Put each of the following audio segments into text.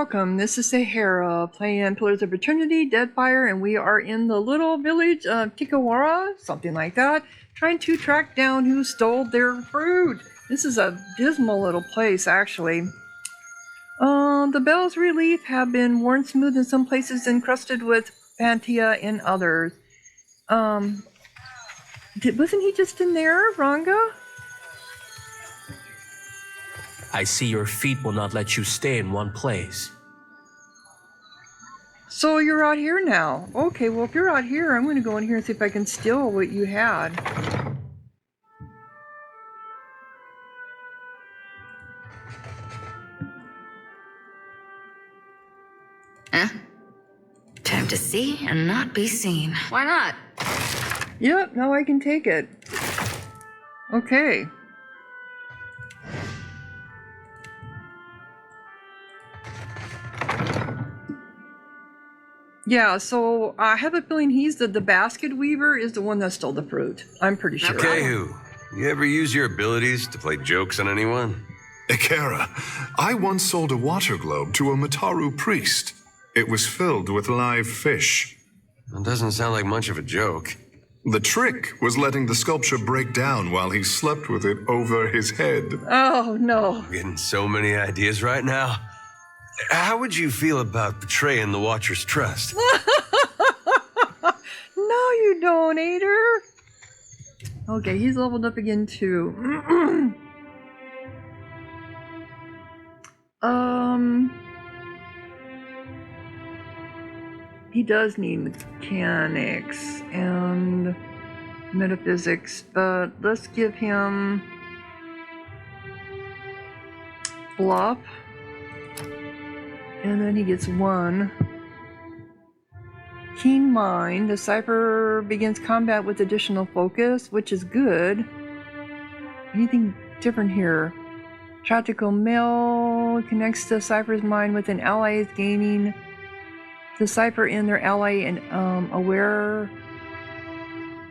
welcome. This is Sahara, playing Pillars of Eternity, Deadfire, and we are in the little village of Tikawara, something like that, trying to track down who stole their fruit. This is a dismal little place, actually. The bells relief have been worn smooth in some places, encrusted with pantia in others. Wasn't he just in there, Ranga? I see your feet will not let you stay in one place. So you're out here now. Okay, well, if you're out here, I'm going to go in here and see if I can steal what you had. Time to see and not be seen. Why not? Yep, now I can take it. Okay. Yeah, so I have a feeling he's the basket weaver is the one that stole the fruit. I'm pretty sure. Okay, who? You ever use your abilities to play jokes on anyone? Ikera, I once sold a water globe to a Mataru priest. It was filled with live fish. That doesn't sound like much of a joke. The trick was letting the sculpture break down while he slept with it over his head. Oh, no. I'm getting so many ideas right now. How would you feel about betraying the Watcher's trust? No, you don't, Ader. Okay, he's leveled up again, too. He does need mechanics and metaphysics, but let's give him bluff. And then he gets 1. Keen Mind. The Cipher begins combat with additional focus, which is good. Anything different here? Tactical Mail connects the Cipher's mind with an ally, gaining the Cipher in their ally and aware.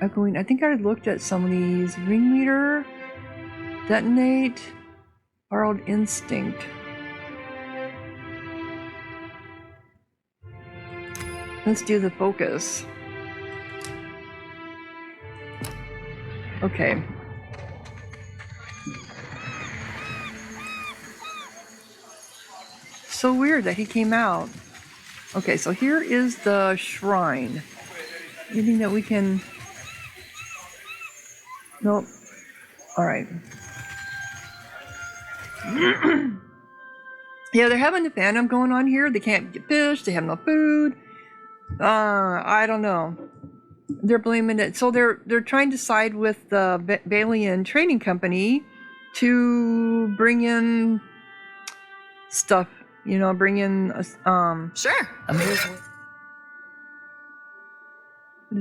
Echoing. I think I looked at some of these. Ringleader. Detonate. Borrowed Instinct. Let's do the focus. Okay. So weird that he came out. Okay, so here is the shrine. Anything that we can... Nope. Alright. Yeah, they're having the Phantom going on here. They can't get fish. They have no food. I don't know. They're blaming it. So they're trying to side with the Balian trading company to bring in stuff. You know, bring in Sure. Is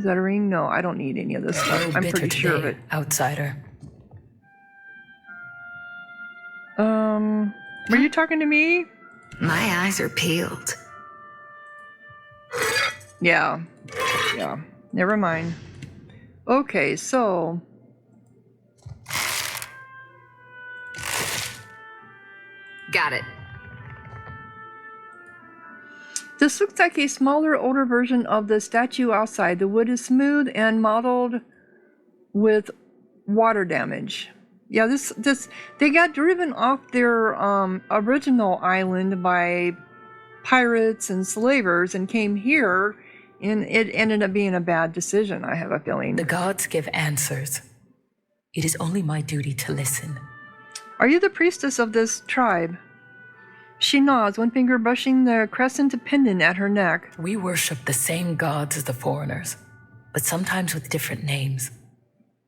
that a ring? No, I don't need any of this stuff. I'm pretty sure of it. Outsider. Were you talking to me? My eyes are peeled. Yeah. Never mind. Okay, so Got it. this looks like a smaller, older version of the statue outside. The wood is smooth and mottled with water damage. Yeah, this they got driven off their original island by pirates and slavers and came here, and it ended up being a bad decision, I have a feeling. The gods give answers. It is only my duty to listen. Are you the priestess of this tribe? She nods, one finger brushing the crescent pendant at her neck. We worship the same gods as the foreigners, but sometimes with different names.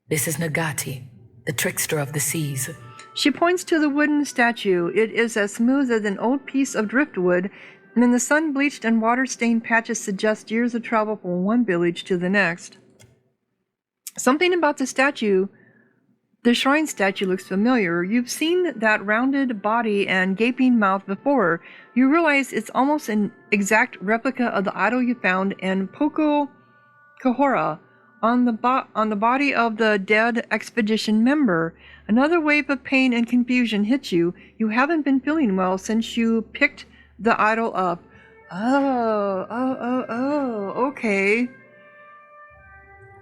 This is Nagati, the trickster of the seas. She points to the wooden statue. It is as smooth as an old piece of driftwood, and the sun-bleached and water-stained patches suggest years of travel from one village to the next. Something about the statue, the shrine statue, looks familiar. You've seen that rounded body and gaping mouth before. You realize it's almost an exact replica of the idol you found in Poko Kahora on the body of the dead expedition member. Another wave of pain and confusion hits you. You haven't been feeling well since you picked the idol up. Okay.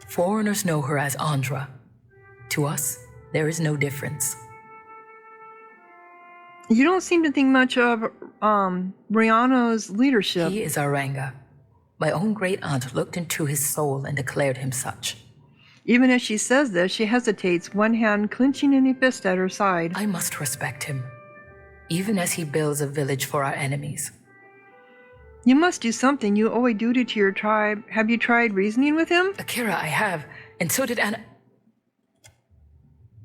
Foreigners know her as Andra. To us, there is no difference. You don't seem to think much of Rihanna's leadership. He is Aranga. My own great-aunt looked into his soul and declared him such. Even as she says this, she hesitates, one hand clenching any fist at her side. I must respect him, even as he builds a village for our enemies. You must do something. You owe a duty to your tribe. Have you tried reasoning with him? Akira, I have, and so did Anna.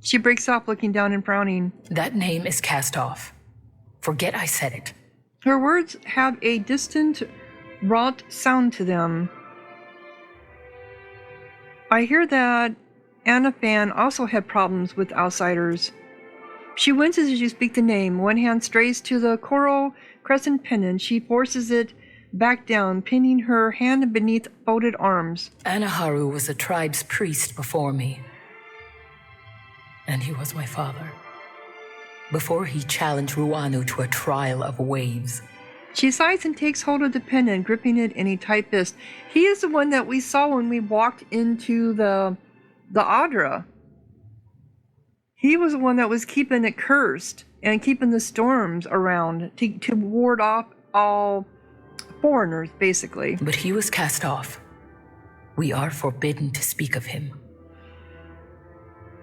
She breaks off, looking down and frowning. That name is cast off. Forget I said it. Her words have a distant, wrought sound to them. I hear that Anna Fan also had problems with outsiders. She winces as you speak the name. One hand strays to the coral crescent pendant. She forces it back down, pinning her hand beneath folded arms. Anaharu was the tribe's priest before me. And he was my father. Before he challenged Ruanu to a trial of waves. She sighs and takes hold of the pendant, gripping it in a tight fist. He is the one that we saw when we walked into the Adra. He was the one that was keeping it cursed and keeping the storms around to ward off all foreigners, basically. But he was cast off. We are forbidden to speak of him.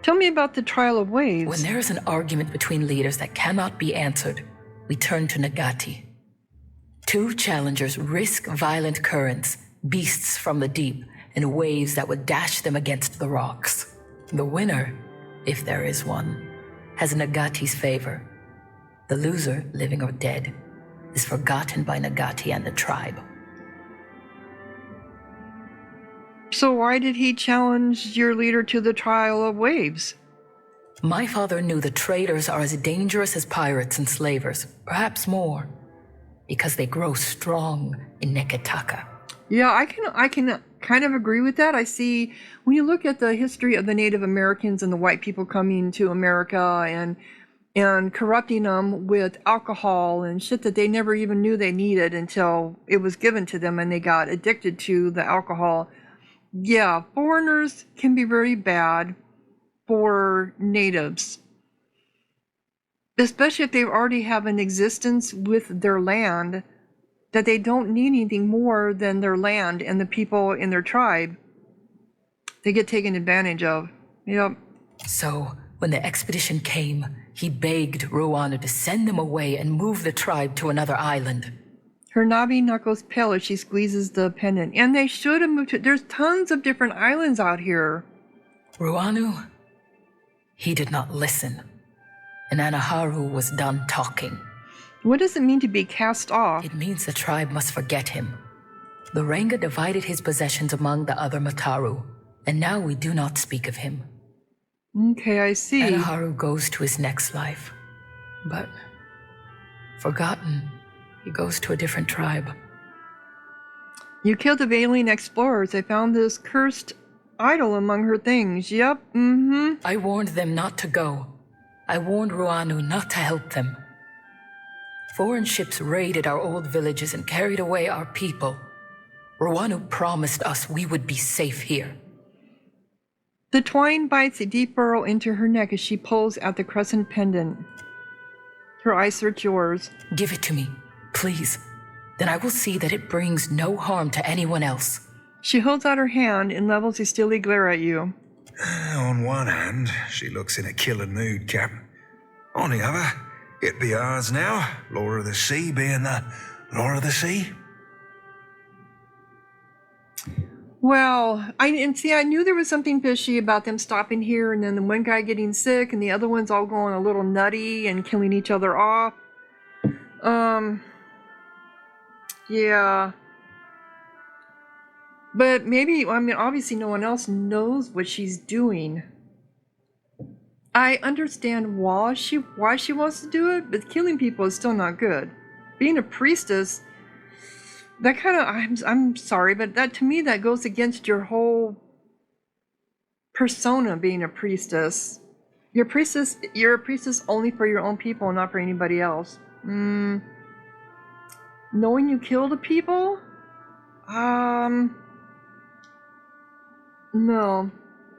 Tell me about the trial of waves. When there is an argument between leaders that cannot be answered, we turn to Nagati. Two challengers risk violent currents, beasts from the deep, and waves that would dash them against the rocks. The winner, if there is one, has Nagati's favor. The loser, living or dead, is forgotten by Nagati and the tribe. So why did he challenge your leader to the trial of waves? My father knew the traders are as dangerous as pirates and slavers, perhaps more, because they grow strong in Neketaka. Yeah, I can kind of agree with that. I see when you look at the history of the Native Americans and the white people coming to America and corrupting them with alcohol and shit that they never even knew they needed until it was given to them and they got addicted to the alcohol. Yeah, foreigners can be very bad for natives, especially if they already have an existence with their land, that they don't need anything more than their land and the people in their tribe. They get taken advantage of. Yep. So, when the expedition came, he begged Ruanu to send them away and move the tribe to another island. Her knobby knuckles pale as she squeezes the pendant. And they should have moved to... There's tons of different islands out here. Ruanu, he did not listen. And Anaharu was done talking. What does it mean to be cast off? It means the tribe must forget him. The Ranga divided his possessions among the other Mataru, and now we do not speak of him. Okay, I see. Anaharu goes to his next life. But, forgotten, he goes to a different tribe. You killed the alien explorers. They found this cursed idol among her things. Yep, I warned them not to go. I warned Ruanu not to help them. Foreign ships raided our old villages and carried away our people. Ruanu promised us we would be safe here. The twine bites a deep burrow into her neck as she pulls at the crescent pendant. Her eyes search yours. Give it to me, please. Then I will see that it brings no harm to anyone else. She holds out her hand and levels a steely glare at you. On one hand, she looks in a killing mood, Captain. On the other, it be ours now, Lord of the Sea being the Lord of the Sea. Well, I knew there was something fishy about them stopping here and then the one guy getting sick and the other ones all going a little nutty and killing each other off. Yeah. But maybe, obviously no one else knows what she's doing. I understand why she wants to do it, but killing people is still not good. Being a priestess, that kind of, I'm sorry, but that to me, that goes against your whole persona, being a priestess. You're a priestess only for your own people and not for anybody else. Knowing you killed the people? No.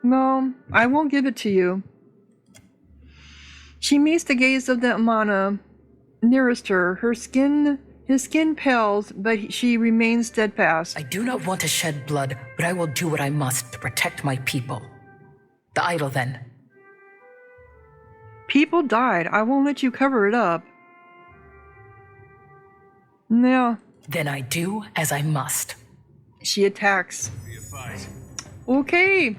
No, I won't give it to you. She meets the gaze of the Amana nearest her. His skin pales, but she remains steadfast. I do not want to shed blood, but I will do what I must to protect my people. The idol, then. People died. I won't let you cover it up. No. Then I do as I must. She attacks. Okay.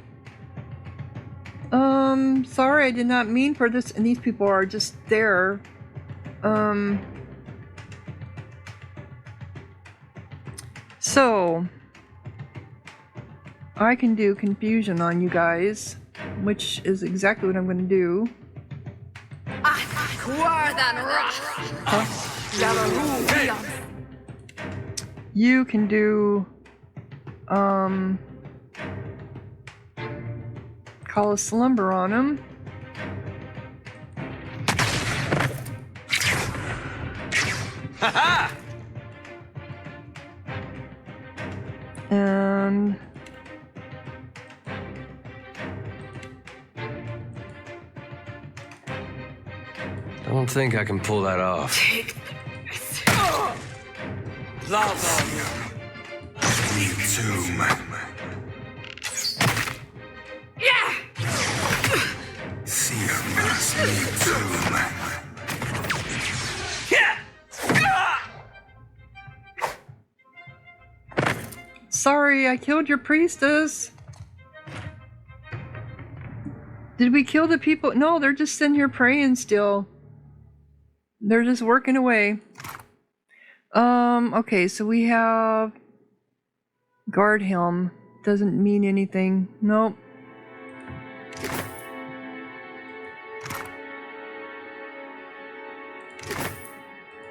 Sorry, I did not mean for this, and these people are just there. So, I can do confusion on you guys, which is exactly what I'm going to do. You can do, call a slumber on him. And I don't think I can pull that off. sorry, I killed your priestess. Did we kill the people? No, they're just sitting here praying still. They're just working away. Okay, so we have guard helm. Doesn't mean anything. Nope.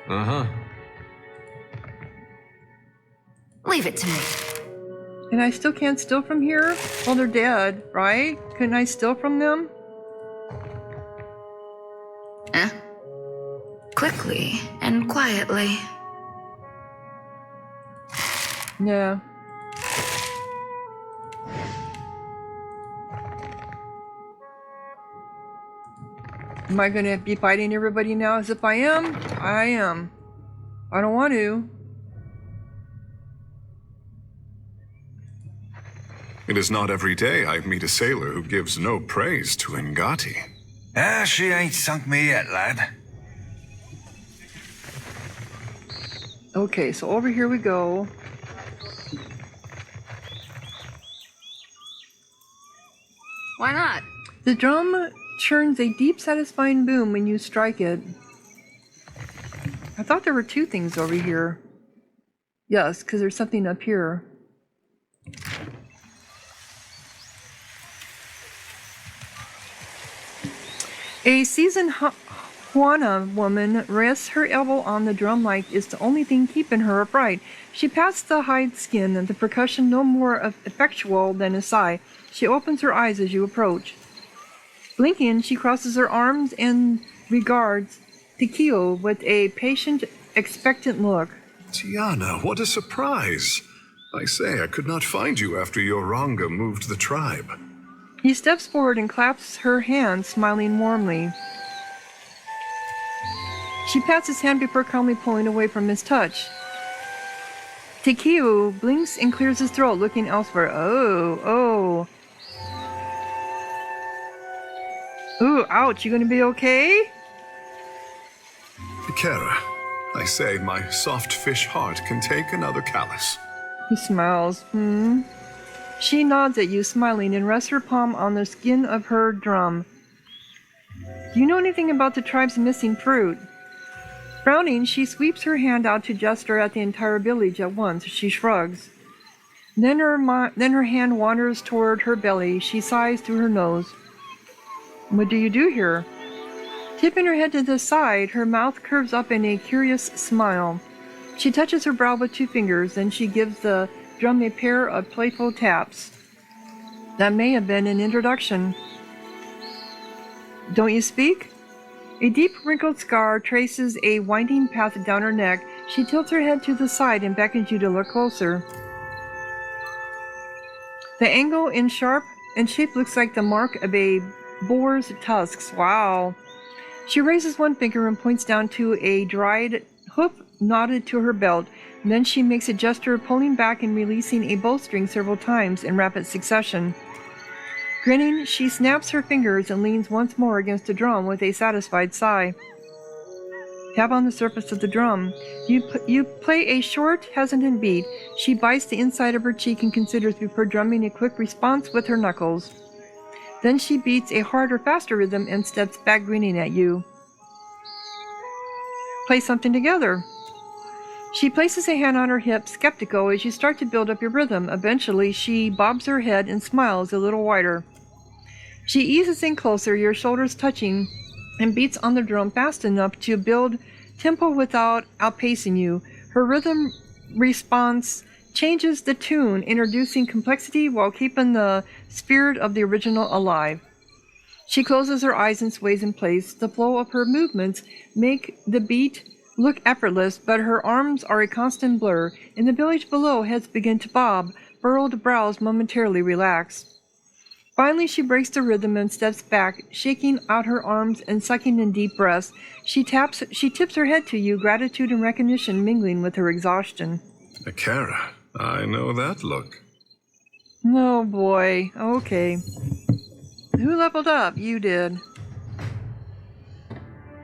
Uh-huh. Leave it to me. And I still can't steal from here? Well, they're dead, right? Couldn't I steal from them? Quickly and quietly. Yeah. Am I gonna be fighting everybody now as if I am? I am. I don't want to. It is not every day I meet a sailor who gives no praise to Ngati. She ain't sunk me yet, lad. Okay, so over here we go. Why not? The drum churns a deep, satisfying boom when you strike it. I thought there were two things over here. Yes, because there's something up here. A seasoned Juana woman rests her elbow on the drum like it's the only thing keeping her upright. She pats the hide skin and the percussion no more effectual than a sigh. She opens her eyes as you approach. Blinking, she crosses her arms and regards Tikio with a patient, expectant look. Tiana, what a surprise! I say, I could not find you after your Ranga moved the tribe. He steps forward and claps her hand, smiling warmly. She pats his hand before calmly pulling away from his touch. Tikio blinks and clears his throat, looking elsewhere. Oh. Ooh, ouch, you gonna be okay? Ikera, I say, my soft fish heart can take another callus. He smiles. She nods at you, smiling, and rests her palm on the skin of her drum. Do you know anything about the tribe's missing fruit? Frowning, she sweeps her hand out to gesture at the entire village at once. She shrugs. Then her hand wanders toward her belly. She sighs through her nose. What do you do here? Tipping her head to the side, her mouth curves up in a curious smile. She touches her brow with two fingers, then she gives the drum a pair of playful taps. That may have been an introduction. Don't you speak? A deep wrinkled scar traces a winding path down her neck. She tilts her head to the side and beckons you to look closer. The angle in shape looks like the mark of a boar's tusks. Wow. She raises one finger and points down to a dried hoof knotted to her belt. And then she makes a gesture, pulling back and releasing a bowstring several times in rapid succession. Grinning, she snaps her fingers and leans once more against the drum with a satisfied sigh. Tap on the surface of the drum. You play a short, hesitant beat. She bites the inside of her cheek and considers before drumming a quick response with her knuckles. Then she beats a harder, faster rhythm and steps back, grinning at you. Play something together. She places a hand on her hip, skeptical, as you start to build up your rhythm. Eventually, she bobs her head and smiles a little wider. She eases in closer, your shoulders touching, and beats on the drum fast enough to build tempo without outpacing you. Her rhythm response changes the tune, introducing complexity while keeping the spirit of the original alive. She closes her eyes and sways in place. The flow of her movements make the beat look effortless, but her arms are a constant blur. In the village below, heads begin to bob, furrowed brows momentarily relax. Finally, she breaks the rhythm and steps back, shaking out her arms and sucking in deep breaths. She tips her head to you, gratitude and recognition mingling with her exhaustion. Akara, I know that look. Oh boy, okay. Who leveled up? You did.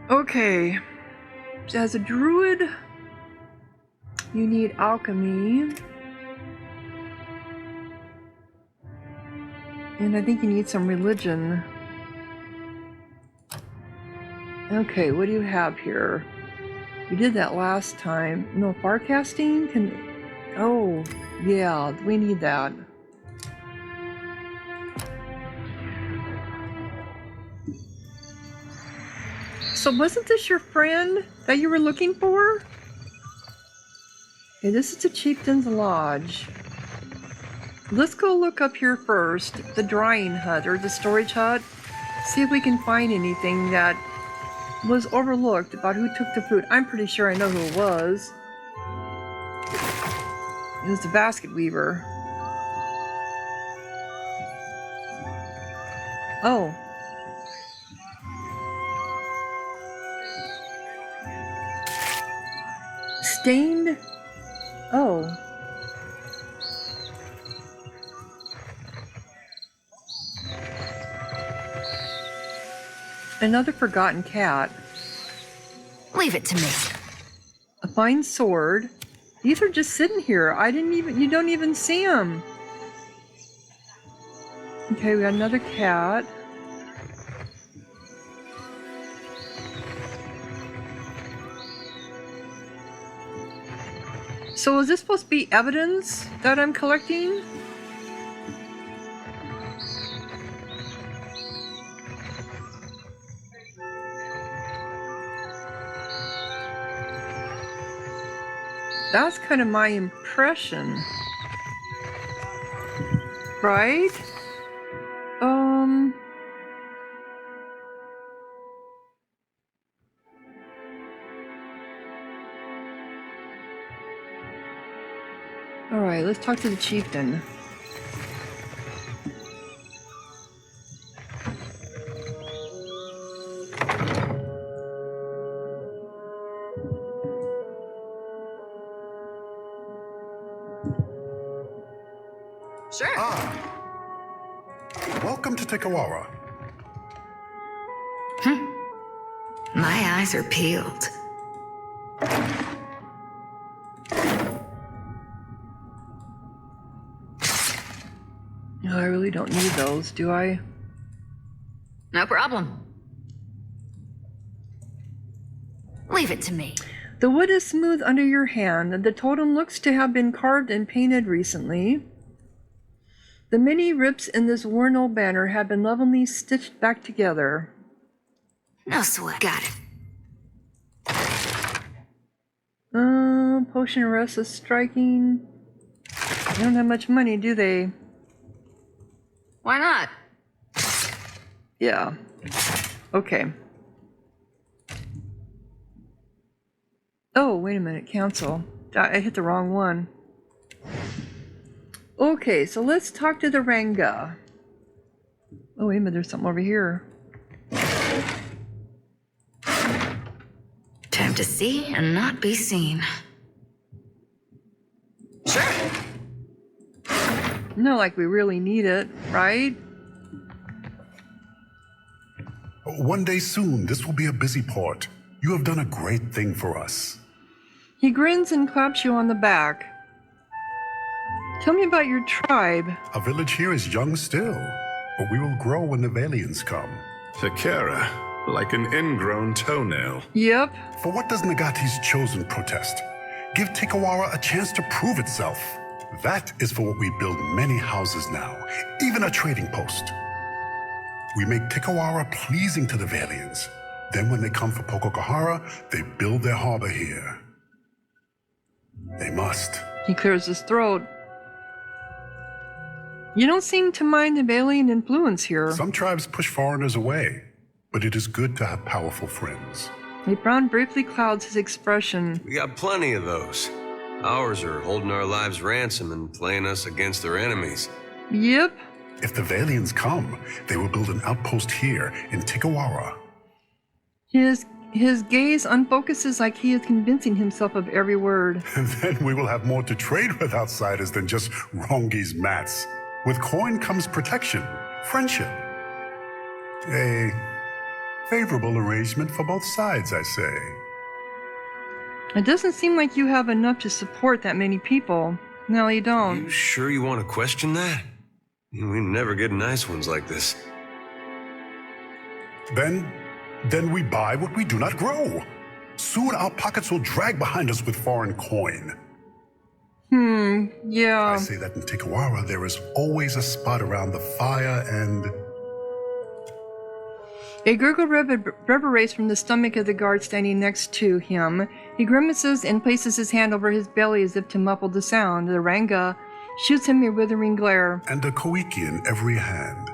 Okay. As a druid, you need alchemy. And I think you need some religion. Okay, what do you have here? We did that last time. No, farcasting? Oh, yeah, we need that. So wasn't this your friend that you were looking for? Okay, this is the Chieftain's Lodge. Let's go look up here first, the drying hut or the storage hut. See if we can find anything that was overlooked about who took the food. I'm pretty sure I know who it was. It was the basket weaver. Oh. Stained? Oh. Another forgotten cat. Leave it to me. A fine sword. These are just sitting here. You don't even see them. Okay, we got another cat. So is this supposed to be evidence that I'm collecting? That's kind of my impression. Right? Alright, let's talk to the chieftain. Sure. Welcome to Tikawara. My eyes are peeled. No, I really don't need those, do I? No problem. Leave it to me. The wood is smooth under your hand. The totem looks to have been carved and painted recently. The many rips in this worn old banner have been lovingly stitched back together. No sweat. Got it. Potion of rest is striking. They don't have much money, do they? Why not? Yeah. Okay. Oh, wait a minute. Cancel. I hit the wrong one. Okay, so let's talk to the Ranga. Oh, wait a minute. There's something over here. Time to see and not be seen. No, like we really need it, right? One day soon, this will be a busy port. You have done a great thing for us. He grins and claps you on the back. Tell me about your tribe. Our village here is young still, but we will grow when the Valians come. Takara, like an ingrown toenail. Yep. For what does Nagati's chosen protest? Give Tikawara a chance to prove itself. That is for what we build many houses now, even a trading post. We make Tikawara pleasing to the Valians. Then when they come for Pokokahara, they build their harbor here. They must. He clears his throat. You don't seem to mind the Valian influence here. Some tribes push foreigners away, but it is good to have powerful friends. A frown briefly clouds his expression. We got plenty of those. Ours are holding our lives ransom and playing us against their enemies. Yep. If the Valians come, they will build an outpost here in Tikawara. His gaze unfocuses like he is convincing himself of every word. And then we will have more to trade with outsiders than just Rongi's mats. With coin comes protection, friendship. A favorable arrangement for both sides, I say. It doesn't seem like you have enough to support that many people. No, you don't. You sure you want to question that? We never get nice ones like this. Then we buy what we do not grow. Soon our pockets will drag behind us with foreign coin. Yeah. I say that in Tikawara there is always a spot around the fire and... A gurgle reverberates from the stomach of the guard standing next to him. He grimaces and places his hand over his belly as if to muffle the sound. The Ranga shoots him a withering glare. and a Koiti in every hand.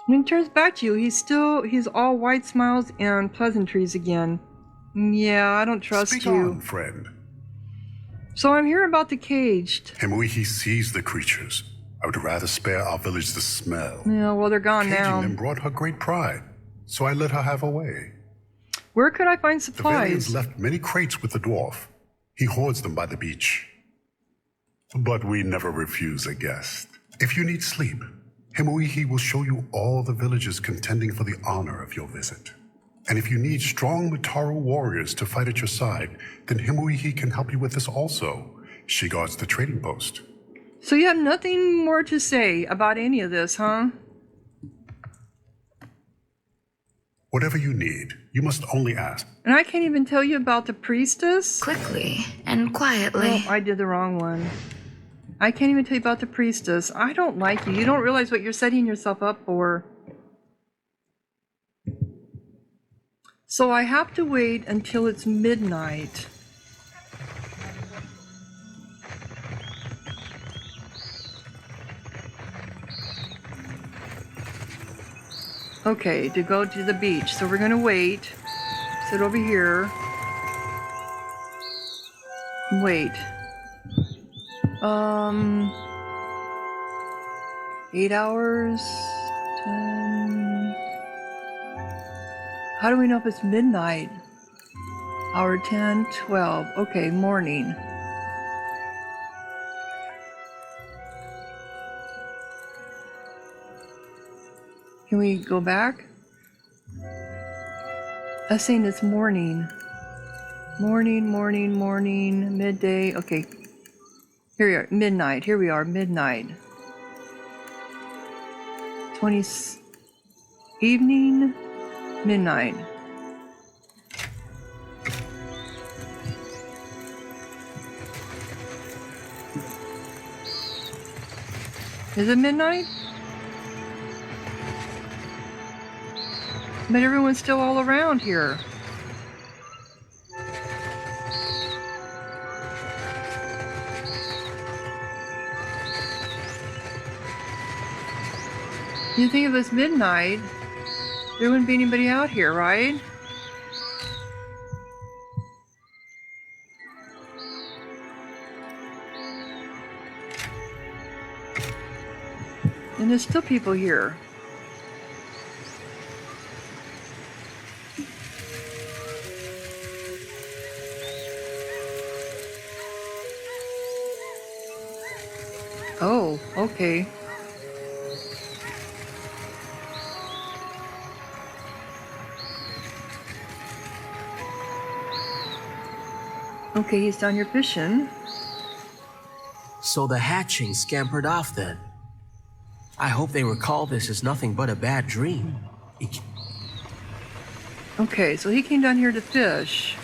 When he turns back to you, he's all wide smiles and pleasantries again. Yeah, I don't trust Speak you. on, friend. So I'm here about the caged. Himuihi sees the creatures. I would rather spare our village the smell. Yeah, well, they're gone Caging now. them brought her great pride, so I let her have her way. Where could I find The supplies? Valians left many crates with the dwarf. He hoards them by the beach. But we never refuse a guest. If you need sleep, Himuihi will show you all the villages contending for the honor of your visit. And if you need strong Mutaru warriors to fight at your side, then Himuihi can help you with this also. She guards the trading post. So you have nothing more to say about any of this, huh? Whatever you need, you must only ask. And I can't even tell you about the priestess? Quickly and quietly. Oh, I did the wrong one. I can't even tell you about the priestess. I don't like you. You don't realize what you're setting yourself up for. So I have to wait until it's midnight. Okay, to go to the beach. So we're gonna wait. Sit over here. Wait. 8 hours. 10. How do we know if it's midnight? Hour 10, 12. Okay, morning. Can we go back? I'm saying it's morning. Morning, midday. Okay. Here we are, midnight. Here we are, midnight. 20 evening, midnight. Is it midnight? But everyone's still all around here. You think if it's midnight, there wouldn't be anybody out here, right? there's still people here. Oh, okay. Okay, he's down here fishing. So the hatching scampered off then. I hope they recall this as nothing but a bad dream. Okay, so he came down here to fish.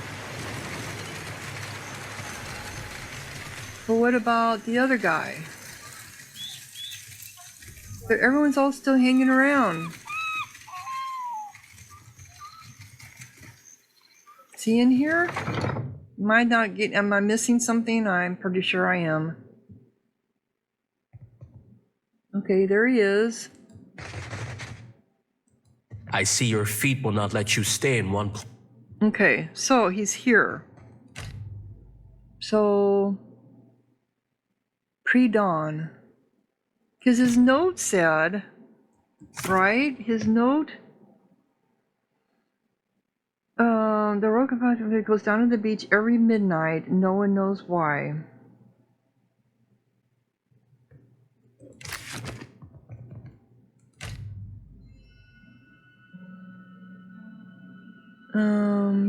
But what about the other guy? But everyone's all still hanging around. Is he in here? Am I missing something? I'm pretty sure I am. Okay, there he is. I see your feet will not let you stay in one place. Okay, so he's here. So, pre-dawn. Because his note said, right? His note, the road compartment goes down to the beach every midnight. No one knows why.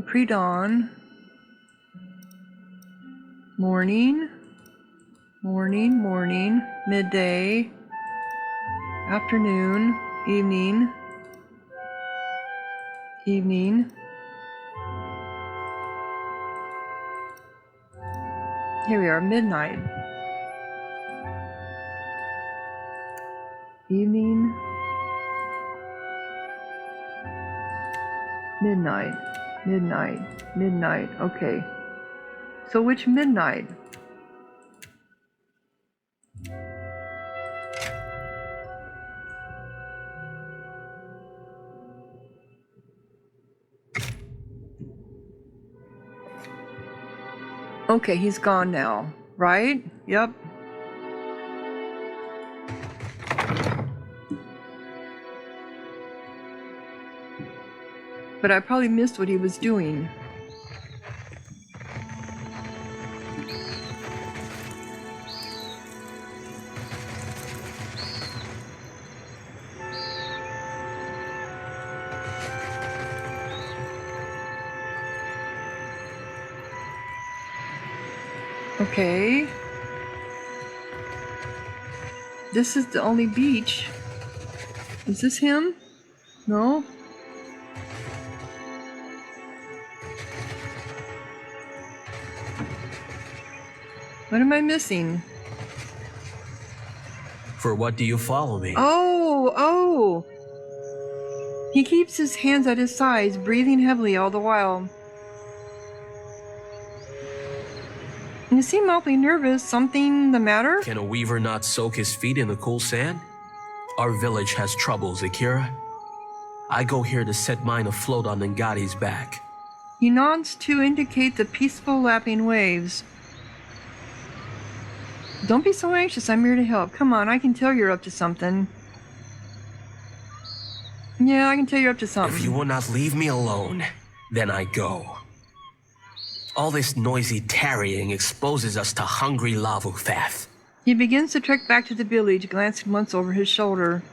Pre-dawn. Morning. Morning. Midday. Afternoon. Evening. Here we are, midnight. Evening. Midnight. Okay. So which midnight? Okay, he's gone now, right? Yep. But I probably missed what he was doing. Okay. This is the only beach. Is this him? No? What am I missing? For what do you follow me? Oh! He keeps his hands at his sides, breathing heavily all the while. You seem awfully nervous. Something the matter? Can a weaver not soak his feet in the cool sand? Our village has troubles, Akira. I go here to set mine afloat on Ngati's back. He nods to indicate the peaceful lapping waves. Don't be so anxious, I'm here to help. Come on, I can tell you're up to something. Yeah, I can tell you're up to something. If you will not leave me alone, then I go. All this noisy tarrying exposes us to hungry Lavufath. He begins to trek back to the village, glancing once over his shoulder.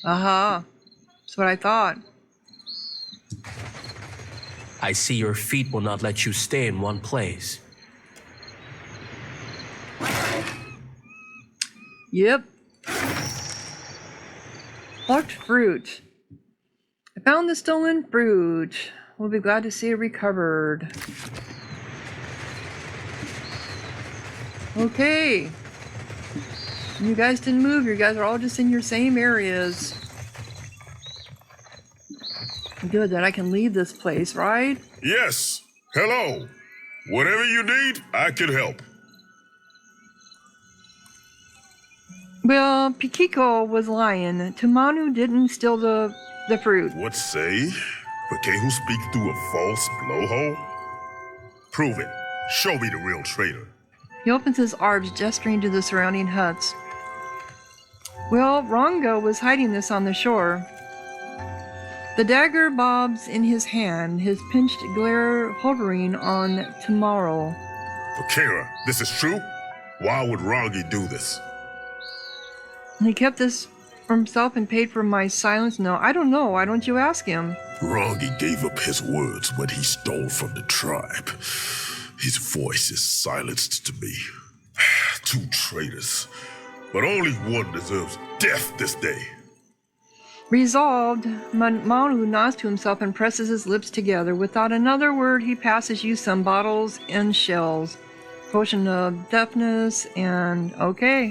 Aha. That's what I thought. I see your feet will not let you stay in one place. Yep. Plucked fruit. I found the stolen fruit. We'll be glad to see it recovered. Okay. You guys didn't move. You guys are all just in your same areas. Good, that I can leave this place, right? Yes. Hello. Whatever you need, I can help. Well, Pikiko was lying. Tamanu didn't steal the fruit. What say? Pakehu speak through a false blowhole? Prove it. Show me the real traitor. He opens his arms, gesturing to the surrounding huts. Well, Rongo was hiding this on the shore. The dagger bobs in his hand, his pinched glare hovering on tomorrow. Akira, this is true? Why would Rangi do this? He kept this for himself and paid for my silence? No, I don't know. Why don't you ask him? Rangi gave up his words when he stole from the tribe. His voice is silenced to me. Two traitors. But only one deserves death this day. Resolved, Maunu nods to himself and presses his lips together. Without another word, he passes you some bottles and shells. Potion of deafness and... okay.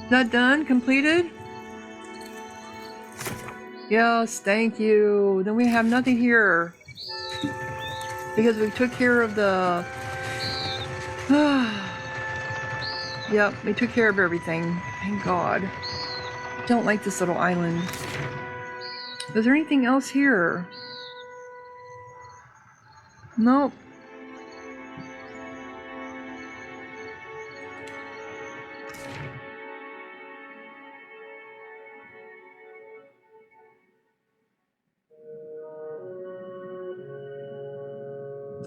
Is that done? Completed? Yes, thank you. Then we have nothing here. Because we took care of the... Yep, we took care of everything. Thank God. Don't like this little island. Is there anything else here? Nope.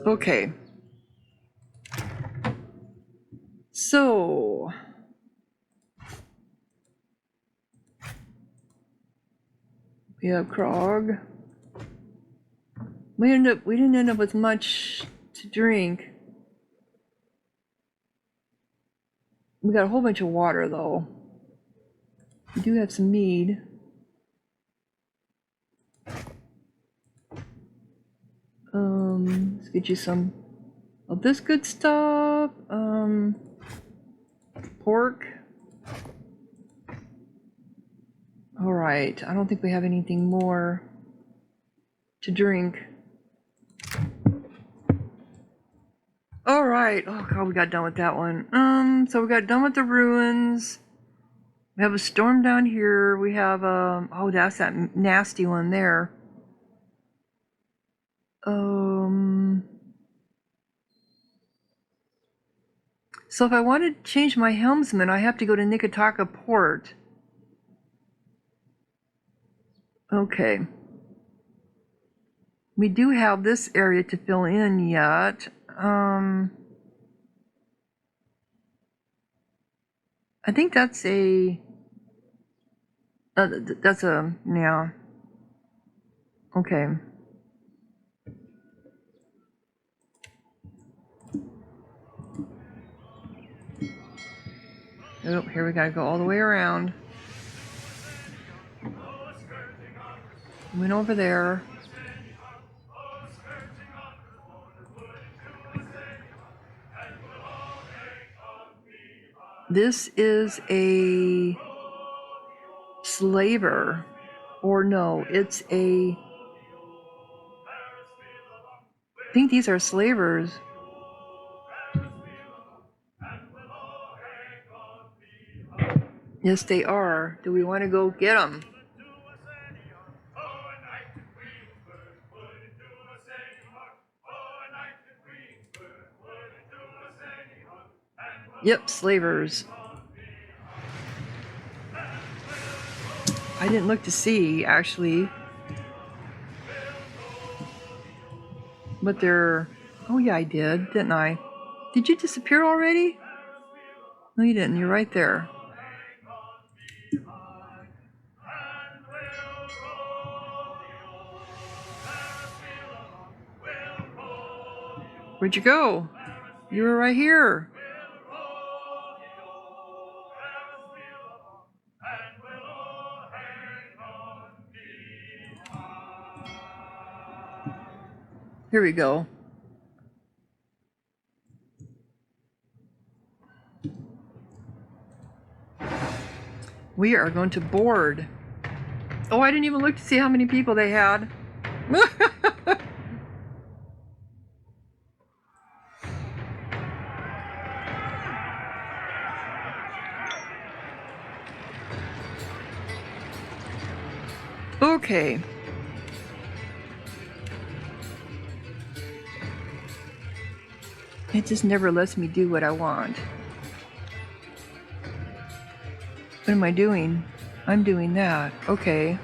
Okay. So... we have Krog. We didn't end up with much to drink. We got a whole bunch of water though. We do have some mead. Let's get you some of this good stuff. Pork. All right, I don't think we have anything more to drink. All right, oh God, we got done with that one. So we got done with the ruins. We have a storm down here. We have, oh, that's that nasty one there. So if I want to change my helmsman, I have to go to Nikitaka Port. Okay. We do have this area to fill in yet. I think that's a... yeah. Okay. Oh, here we gotta go all the way around. Went over there. This is a slaver. Or no, it's a... I think these are slavers. Yes, they are. Do we want to go get them? Yep, slavers. I didn't look to see, actually. But they're... oh yeah, I did, didn't I? Did you disappear already? No, you didn't. You're right there. Where'd you go? You were right here. Here we go. We are going to board. Oh, I didn't even look to see how many people they had. Okay. It just never lets me do what I want. What am I doing? I'm doing that. Okay.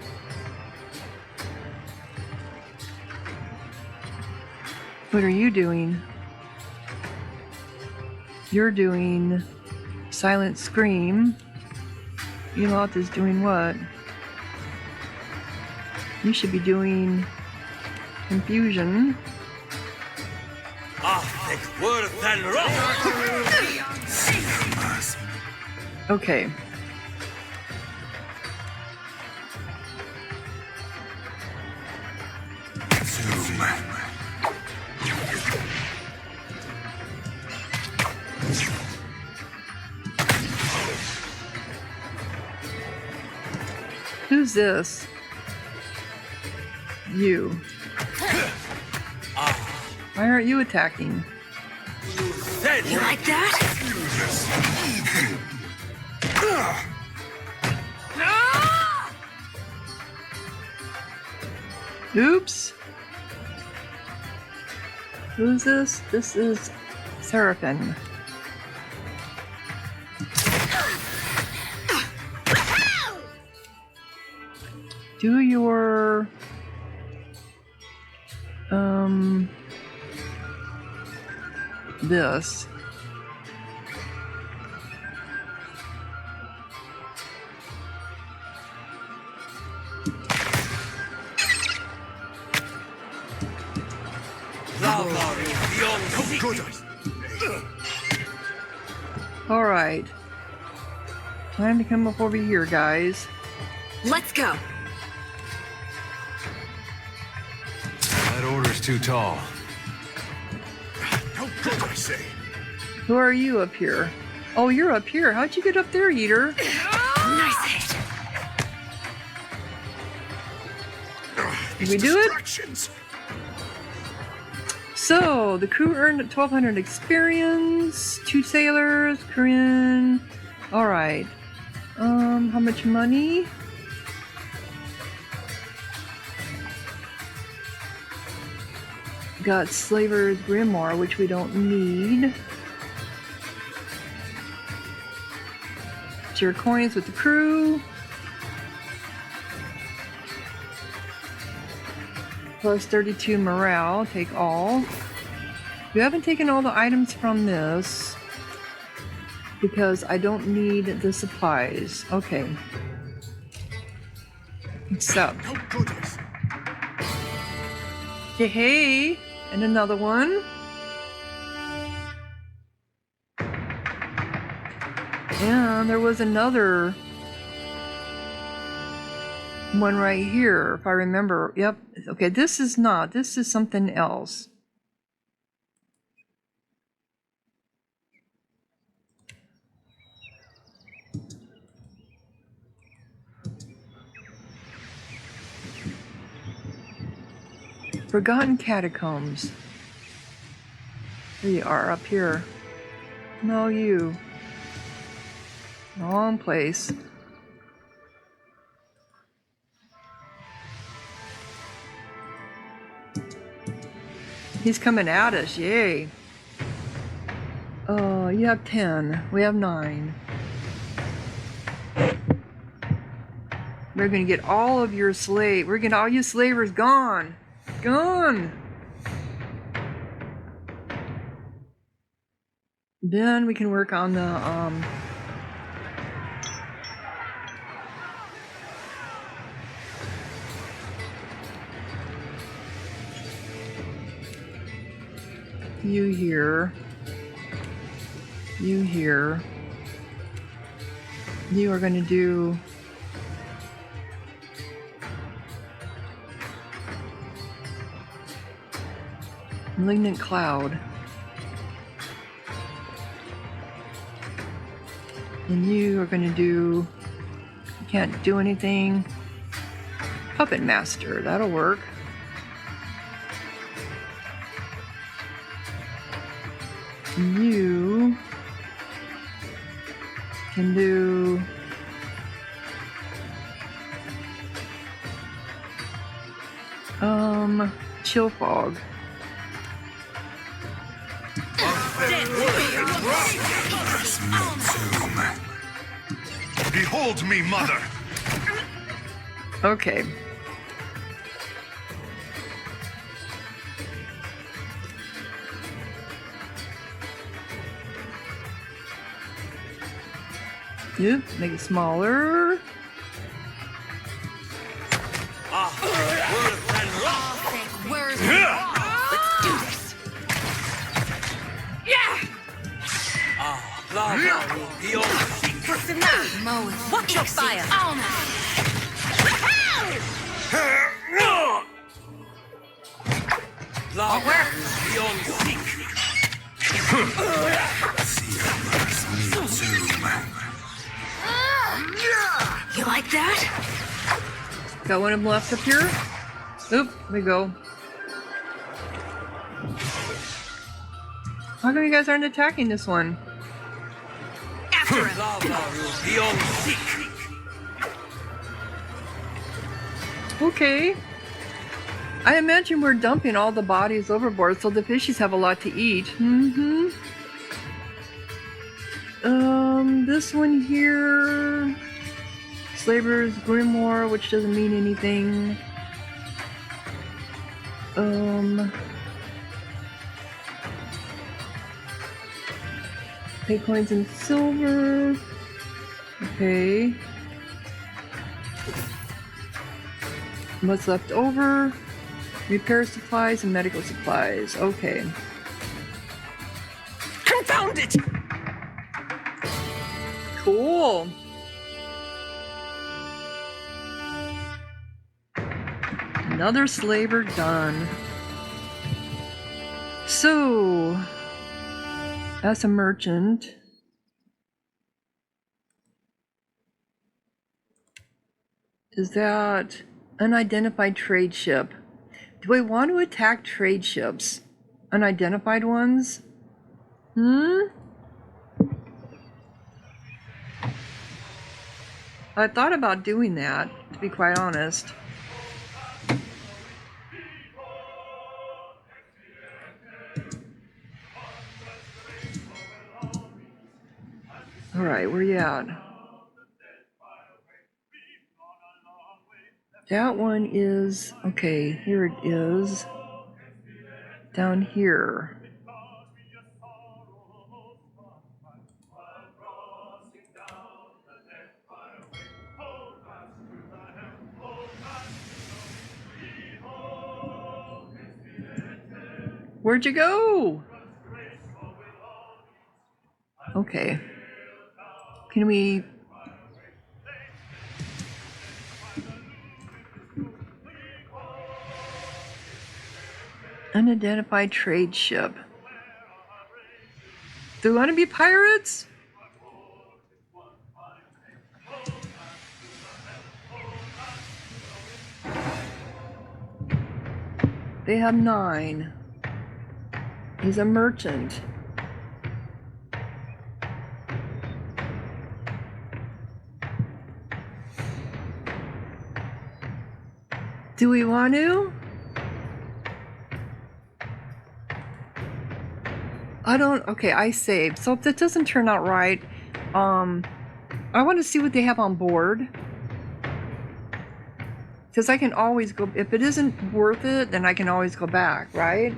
What are you doing? You're doing Silent Scream. Elot is doing what? You should be doing Confusion. Okay. Who's this? You. Why aren't you attacking? You like that? Oops. Who's this? This is Seraphim. Do your this. All right. Time to come up over here, guys. Let's go. That order's too tall. How good, I say. Who are you up here? Oh, you're up here. How'd you get up there, Eater? Nice hit. Did we do it? So, the crew earned 1,200 experience, 2 sailors, Korean. Alright. How much money? Got Slaver's Grimoire, which we don't need. Share coins with the crew. Plus 32 morale, take all. We haven't taken all the items from this because I don't need the supplies. Okay. Accept. Hey, and another one. And there was another one right here, if I remember. Yep. Okay, this is not. This is something else. Forgotten Catacombs. There you are, up here. No, you. Wrong place. He's coming at us, yay. Oh, you have 10. We have 9. We're gonna get all of your slave. We're gonna all you slavers gone. Gone. Then we can work on the you here. You here. You are going to do Malignant Cloud. And you are going to do, you can't do anything. Puppet Master, that'll work. You can do Chill Fog. Hold me, mother! Okay. Yep, make it smaller. Where's Let's do this. Yeah! Watch your fire. You like that? Got one of them left up here. Oop, there we go. How come you guys aren't attacking this one? After him. Okay. I imagine we're dumping all the bodies overboard so the fishies have a lot to eat. Mm-hmm. This one here. Slaver's Grimoire, which doesn't mean anything. Pay coins and silver. Okay. What's left over? Repair supplies and medical supplies. Okay. Confound it! Cool. Another slaver done. So, as a merchant, is that unidentified trade ship? Do I want to attack trade ships? Unidentified ones? I thought about doing that, to be quite honest. Alright, where you at? That one is, okay, here it is. Down here. Where'd you go? Okay. Can we... Unidentified trade ship. Do we want to be pirates? They have 9. He's a merchant. Do we want to? Okay, I saved. So if that doesn't turn out right, I want to see what they have on board. Because I can always go, if it isn't worth it, then I can always go back, right?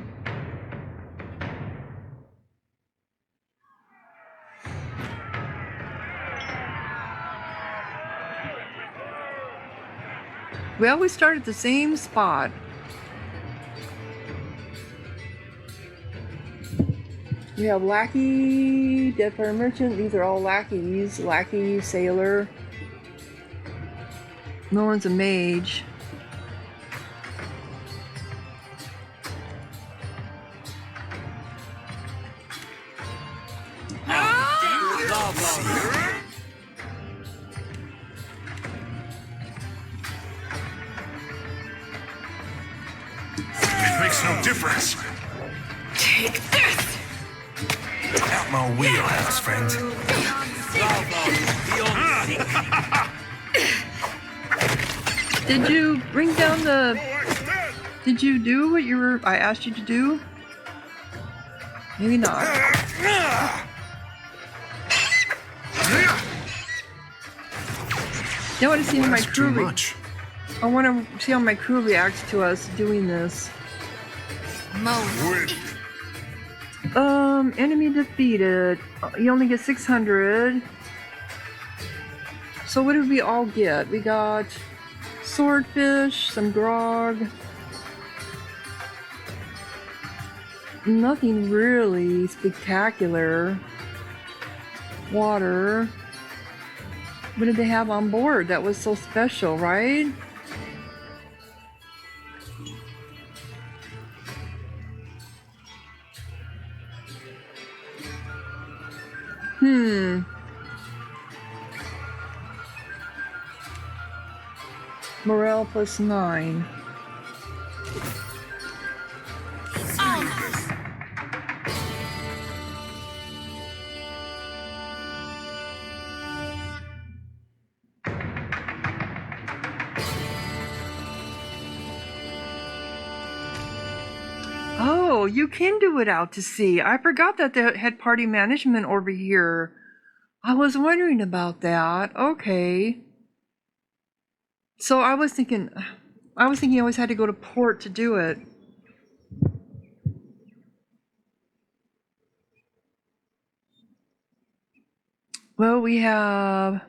We always start at the same spot. We have lackey, Deadfire merchant. These are all lackeys. Lackey, sailor. No one's a mage. It makes no difference. Take this! Out my wheelhouse, friend. Did you bring down the... Did you do what I asked you to do? Maybe not. I want to see how my Ask too crew. much. I want to see how my crew reacts to us doing this. Win. Enemy defeated. You only get 600. So what did we all get? We got swordfish, some grog. Nothing really spectacular. Water. What did they have on board that was so special, right? Morale plus 9. Oh, you can do it out to sea. I forgot that they had party management over here. I was wondering about that. Okay. So I was thinking you always had to go to port to do it. Well, we have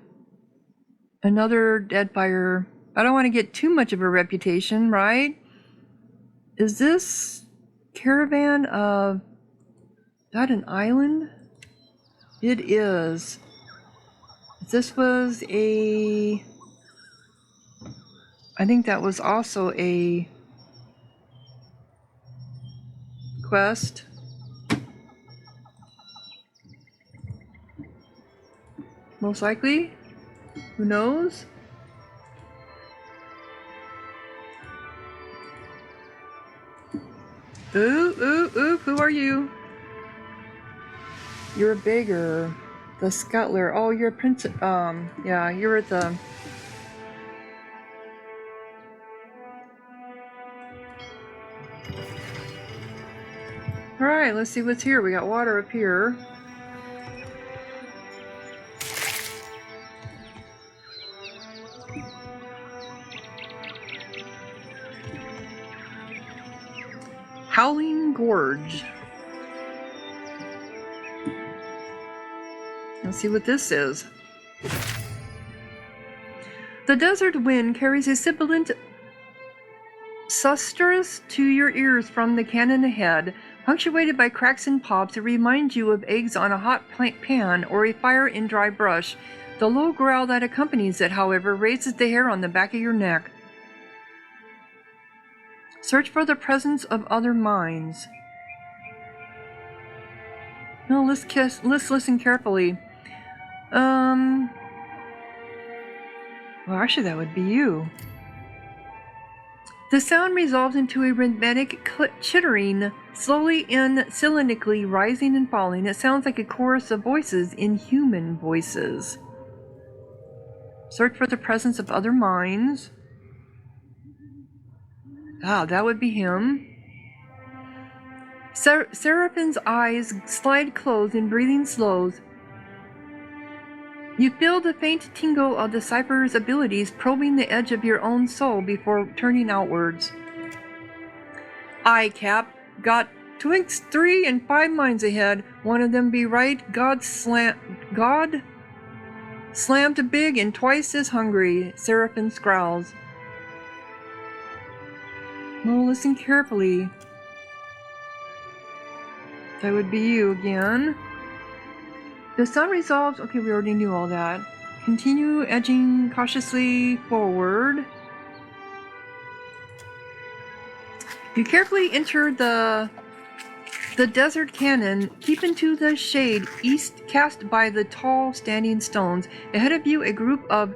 another Deadfire. I don't want to get too much of a reputation, right? Is this caravan of... Is that an island? It is. This was a... I think that was also a quest. Most likely. Who knows? Ooh, who are you? You're a beggar. The scuttler. Oh, you're a prince. Yeah, you're at the... Alright, let's see what's here. We got water up here. Howling Gorge. Let's see what this is. The desert wind carries a sibilant susurrus to your ears from the cannon ahead, punctuated by cracks and pops that remind you of eggs on a hot pan or a fire in dry brush. The low growl that accompanies it, however, raises the hair on the back of your neck. Search for the presence of other minds. No, let's listen carefully. Well, actually, that would be you. The sound resolves into a rhythmic chittering, slowly and cylindrically rising and falling. It sounds like a chorus of voices in human voices. Search for the presence of other minds. Ah, that would be him. Seraphine's eyes slide closed in breathing slows. You feel the faint tingle of the cipher's abilities probing the edge of your own soul before turning outwards. Aye, Cap. Got twixt 3 and 5 minds ahead. One of them be right. God slammed big and twice as hungry. Seraphine growls. Well, listen carefully. That would be you again. The sun resolves... Okay, we already knew all that. Continue edging cautiously forward. You carefully enter the desert canyon, keep into the shade east cast by the tall standing stones. Ahead of you, a group of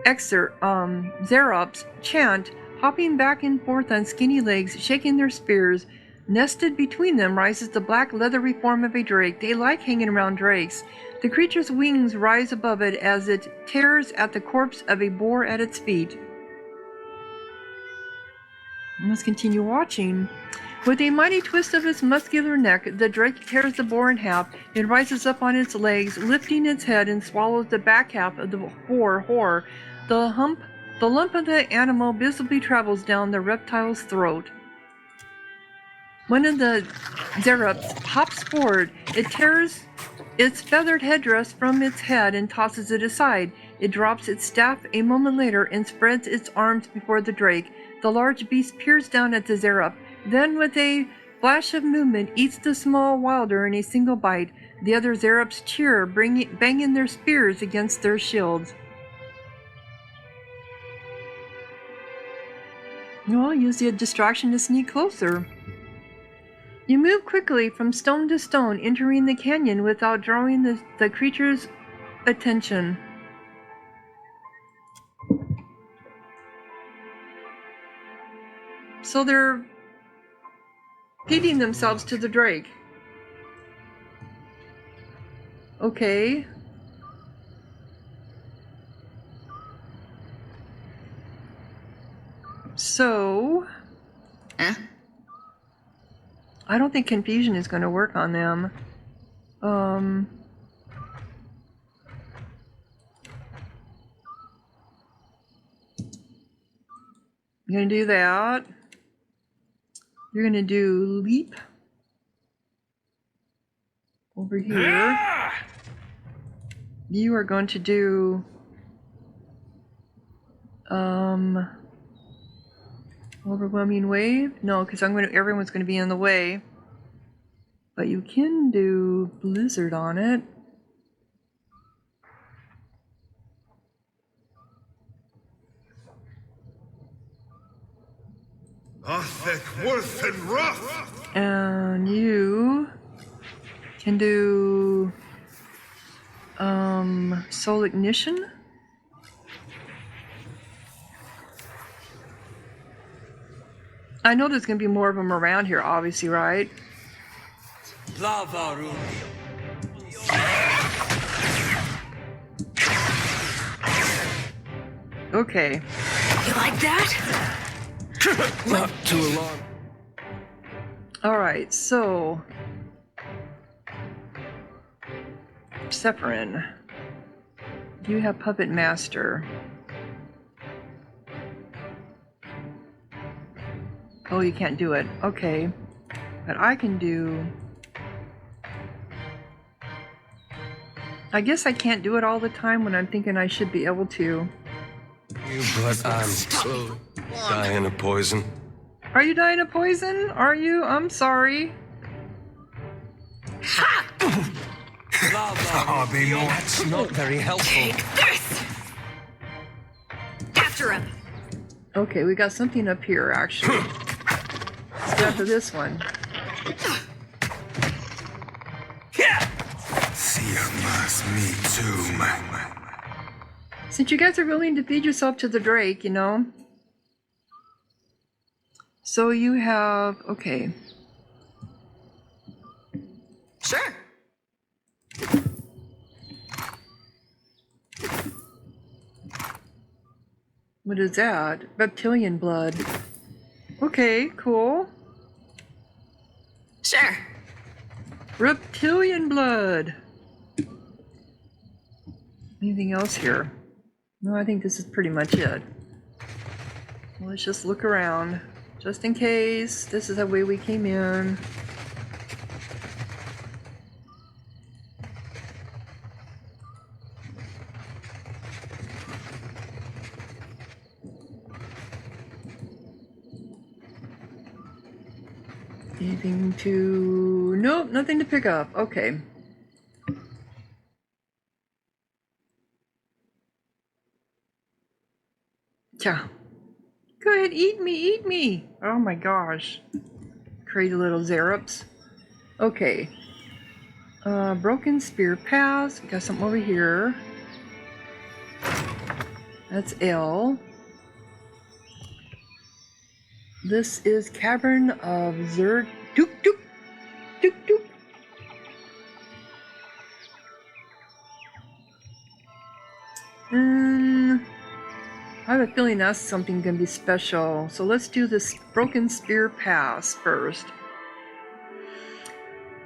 Xerops chant, hopping back and forth on skinny legs, shaking their spears. Nested between them rises the black leathery form of a drake. They like hanging around drakes. The creature's wings rise above it as it tears at the corpse of a boar at its feet. Let's continue watching. With a mighty twist of its muscular neck, the drake tears the boar in half. It rises up on its legs, lifting its head and swallows the back half of the boar whore. The lump of the animal visibly travels down the reptile's throat. One of the Zerups hops forward. It tears its feathered headdress from its head and tosses it aside. It drops its staff a moment later and spreads its arms before the drake. The large beast peers down at the Zerup, then with a flash of movement eats the small wilder in a single bite. The other Zerups cheer, banging their spears against their shields. Well, use the distraction to sneak closer. You move quickly from stone to stone, entering the canyon without drawing the creature's attention. So they're feeding themselves to the drake. Okay. So... Huh? I don't think confusion is going to work on them. I'm going to do that. You're going to do leap over here. You are going to do overwhelming wave. No, because everyone's going to be in the way. But you can do blizzard on it. Worth and rough. And you can do soul ignition. I know there's gonna be more of them around here, obviously, right? Okay. You like that? Not too long. Alright, so Sephirin. You have Puppet Master. Oh, you can't do it. Okay. But I can do... I guess I can't do it all the time when I'm thinking I should be able to. But I'm so dying of poison. Are you dying of poison? Are you? I'm sorry. I'll be more. That's not very helpful. Take this! After him! Okay, we got something up here, actually. After this one. Immerse me too, man. Since you guys are willing to feed yourself to the drake, you know. So you have... Okay. Sure. What is that? Reptilian blood. Okay, cool. Sure. Reptilian blood. Anything else here? No, I think this is pretty much it. Let's just look around. Just in case. This is the way we came in. Anything to... Nope, nothing to pick up. Okay. Yeah. Go ahead, eat me, eat me. Oh my gosh. Crazy little Zerups. Okay. Broken spear paths. We got something over here. That's L. This is Cavern of Zerd. Doop doop. Doop doop. I have a feeling that's something gonna be special. So let's do this Broken Spear Pass first.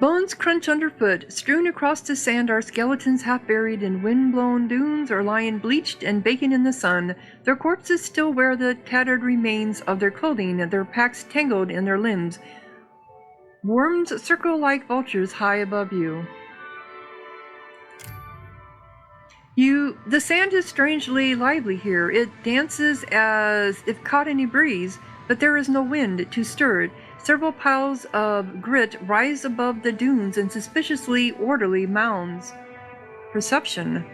Bones crunch underfoot. Strewn across the sand are skeletons half buried in wind-blown dunes or lying bleached and baking in the sun. Their corpses still wear the tattered remains of their clothing, their packs tangled in their limbs. Worms circle like vultures high above you. The sand is strangely lively here. It dances as if caught in a breeze, but there is no wind to stir it. Several piles of grit rise above the dunes in suspiciously orderly mounds. Perception.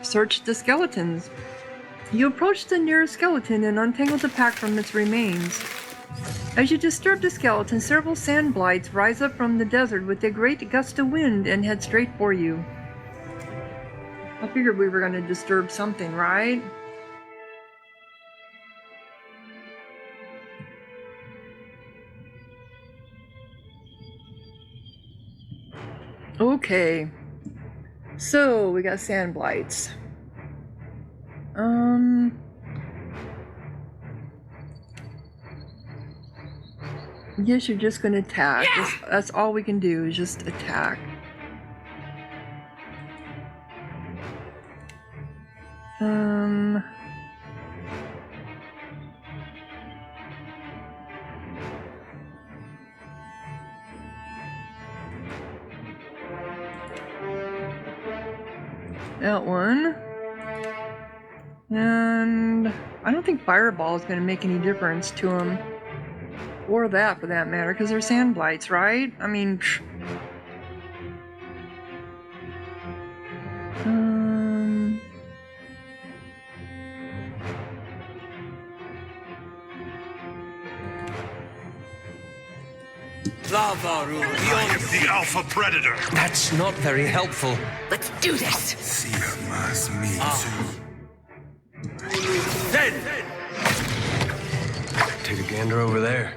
Search the skeletons. You approach the nearest skeleton and untangle the pack from its remains. As you disturb the skeleton, several sand blights rise up from the desert with a great gust of wind and head straight for you. I figured we were going to disturb something, right? Okay. So, we got sand blights. Guess you're just gonna attack. That's all we can do is just attack. That one. And I don't think Fireball is going to make any difference to him. Or that, for that matter, because they're sand blights, right? I mean... I am the Alpha Predator. That's not very helpful. Let's do this. Take a gander over there.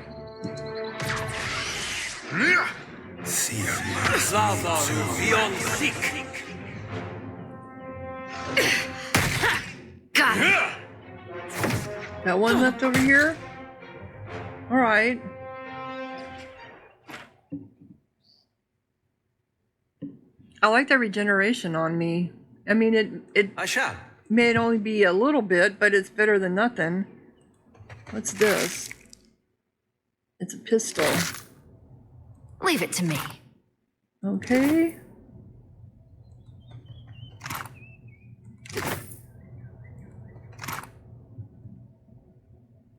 Got it. Got one left over here? Alright. I like that regeneration on me. I mean, it I shall. may only be a little bit, but it's better than nothing. What's this? It's a pistol. Leave it to me. Okay.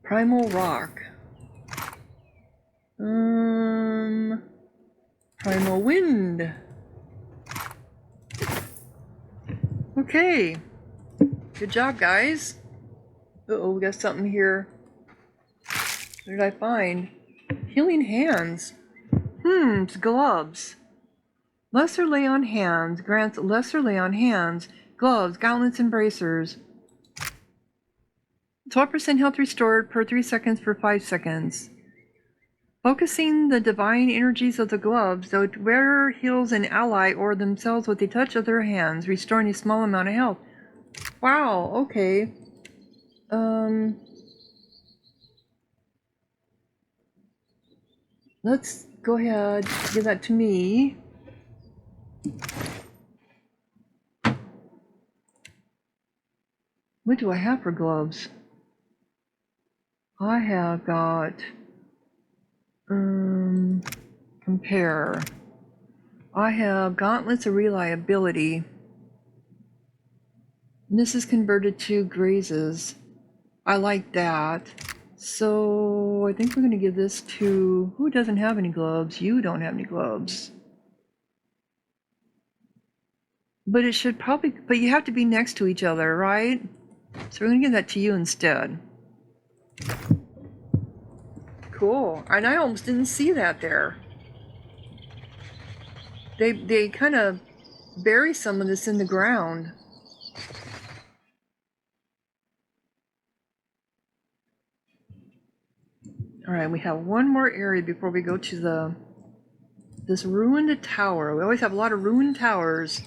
Primal rock. Primal wind. Okay. Good job, guys. Uh-oh, we got something here. What did I find? Healing hands. It's gloves. Lesser lay on hands. Grants lesser lay on hands. Gloves, gauntlets, and bracers. 12% health restored per 3 seconds for 5 seconds. Focusing the divine energies of the gloves, the wearer heals an ally or themselves with a touch of their hands, restoring a small amount of health. Wow, okay. Let's go ahead, give that to me. What do I have for gloves? I have got... compare. I have gauntlets of reliability. This is converted to grazes. I like that. So I think we're going to give this to... Who doesn't have any gloves? You don't have any gloves. But it should probably... But you have to be next to each other, right? So we're going to give that to you instead. Cool. And I almost didn't see that there. They kind of bury some of this in the ground. All right, we have one more area before we go to this ruined tower. We always have a lot of ruined towers.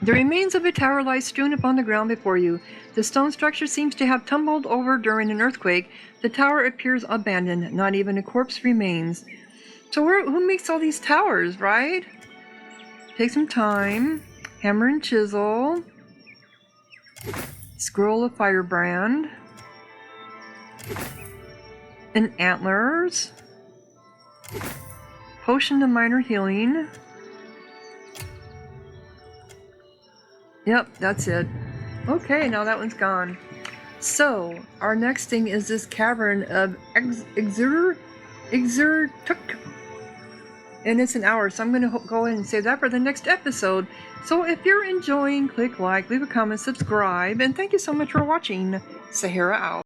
The remains of a tower lie strewn upon the ground before you. The stone structure seems to have tumbled over during an earthquake. The tower appears abandoned. Not even a corpse remains. So who makes all these towers, right? Take some time. Hammer and chisel. Scroll of firebrand. And antlers. Potion of minor healing. Yep, that's it. Okay, now that one's gone. So, our next thing is this cavern of Exurtuk. And it's an hour, so I'm going to go ahead and save that for the next episode. So if you're enjoying, click like, leave a comment, subscribe, and thank you so much for watching. Sahara out.